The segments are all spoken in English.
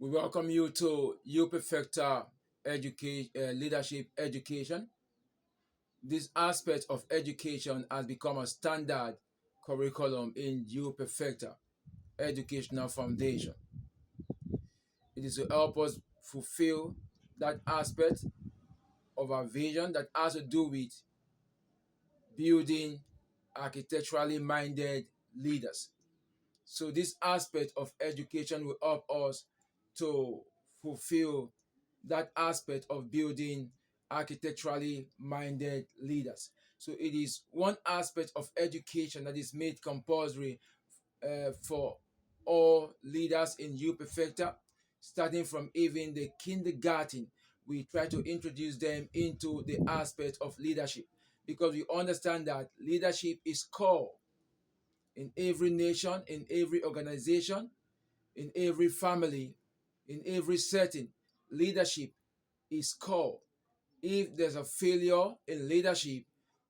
We welcome you to U Perfecta Leadership Education. This aspect of education has become a standard curriculum in U Perfecta Educational Foundation. It is to help us fulfill that aspect of our vision that has to do with building architecturally minded leaders. So this aspect of education will help us to fulfill that aspect of building architecturally minded leaders. So it is one aspect of education that is made compulsory for all leaders in U Perfecta, starting from even the kindergarten. We try to introduce them into the aspect of leadership because we understand that leadership is core in every nation, in every organization, in every family, in every setting. Leadership is core. If there's a failure in leadership,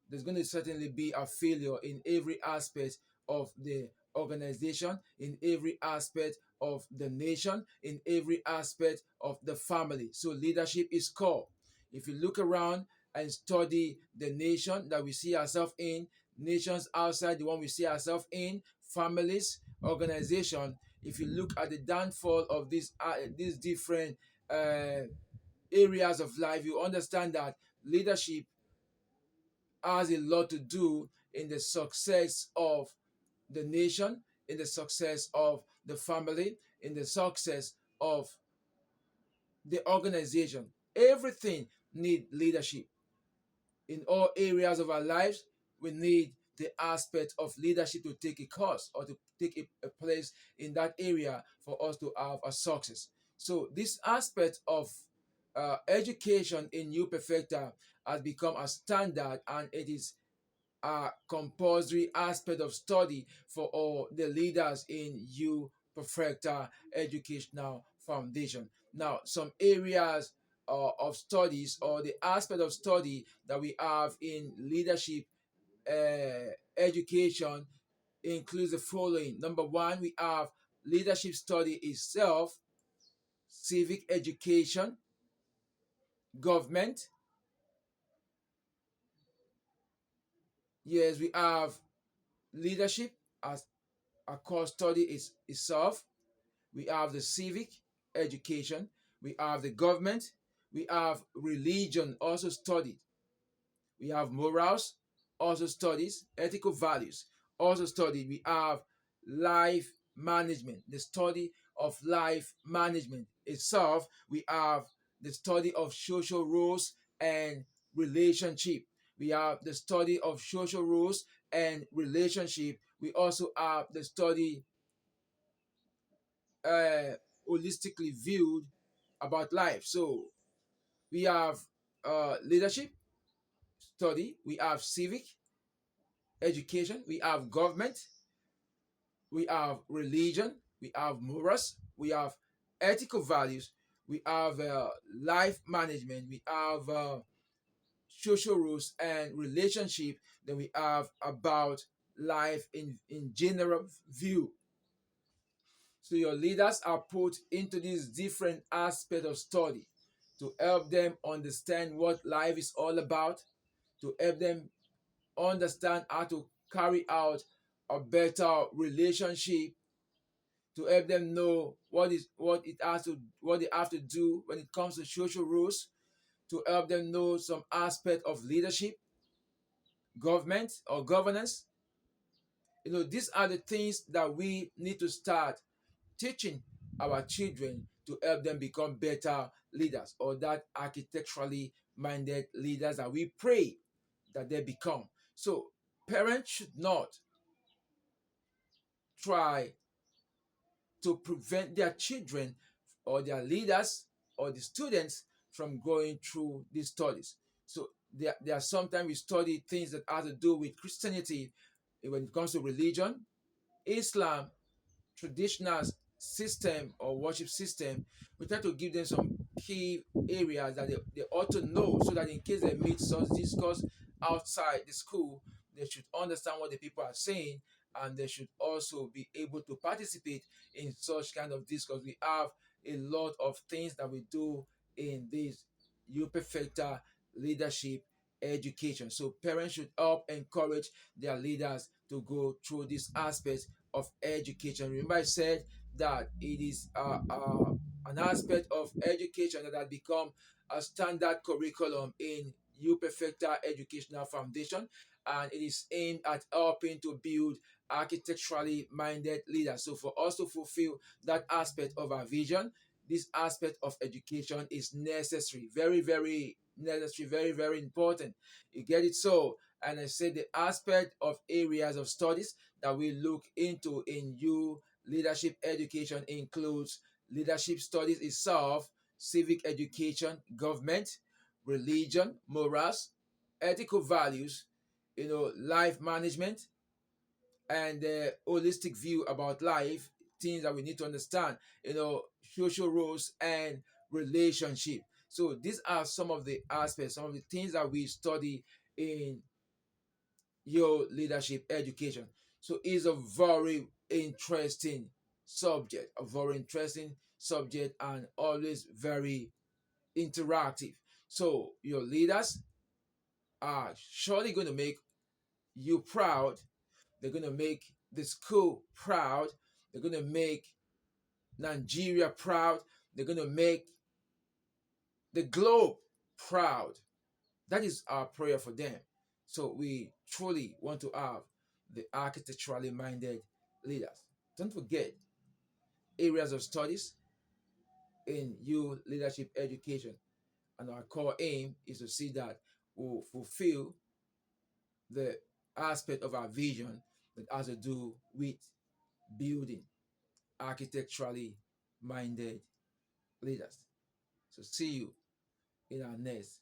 there's going to certainly be a failure in every aspect of the organization, in every aspect of the nation, in every aspect of the family. So leadership is core. If you look around and study the nation that we see ourselves in, nations outside the one we see ourselves in, families, organization, if you look at the downfall of these different areas of life, you understand that leadership has a lot to do in the success of the nation, in the success of the family, in the success of the organization. Everything need leadership. In all areas of our lives, we need the aspect of leadership to take a course or to take a place in that area for us to have a success. So this aspect of education in U Perfecta has become a standard, and it is a compulsory aspect of study for all the leaders in U Perfecta Educational Foundation. Now, some areas of studies or the aspect of study that we have in leadership education includes the following. Number one, we have leadership study itself, civic education, government. Yes, we have leadership as a core study itself. We have the civic education, we have the government, we have religion also studied, we have morals also studies, ethical values also studied, we have life management, the study of life management itself, we have the study of social rules and relationship, we have the study of social rules and relationship, we also have the study uh, holistically viewed about life. So we have leadership study, we have civic education, we have government, we have religion, we have morals, we have ethical values, we have life management, we have social rules and relationship, then we have about life in general view. So your leaders are put into this different aspect of study to help them understand what life is all about, to help them understand how to carry out a better relationship, to help them know what they have to do when it comes to social rules, to help them know some aspect of leadership, government or governance. These are the things that we need to start teaching our children to help them become better leaders, or that architecturally minded leaders that we pray that they become. So parents should not try to prevent their children or their leaders or the students from going through these studies. So there are sometimes we study things that have to do with Christianity when it comes to religion, Islam, traditional system or worship system. We try to give them some key areas that they ought to know, so that in case they meet such discourse outside the school, they should understand what the people are saying, and they should also be able to participate in such kind of discourse. We have a lot of things that we do in this you perfecta leadership education. So parents should help encourage their leaders to go through this aspect of education. Remember, I said that it is an aspect of education that has become a standard curriculum in U Perfecta Educational Foundation, and it is aimed at helping to build architecturally minded leaders. So, for us to fulfill that aspect of our vision, this aspect of education is necessary, very, very necessary, very, very important. You get it? So, and I said the aspect of areas of studies that we look into in U leadership education includes leadership studies itself, civic education, government, religion, morals, ethical values, life management, and the holistic view about life, things that we need to understand, social roles and relationship. So these are some of the aspects, some of the things that we study in your leadership education. So it's a very interesting subject, and always very interactive. So your leaders are surely going to make you proud. They're going to make the school proud. They're going to make Nigeria proud. They're going to make the globe proud. That is our prayer for them. So we truly want to have the architecturally minded leaders. Don't forget areas of studies in you leadership education. And our core aim is to see that we'll fulfill the aspect of our vision that has to do with building architecturally minded leaders. So see you in our next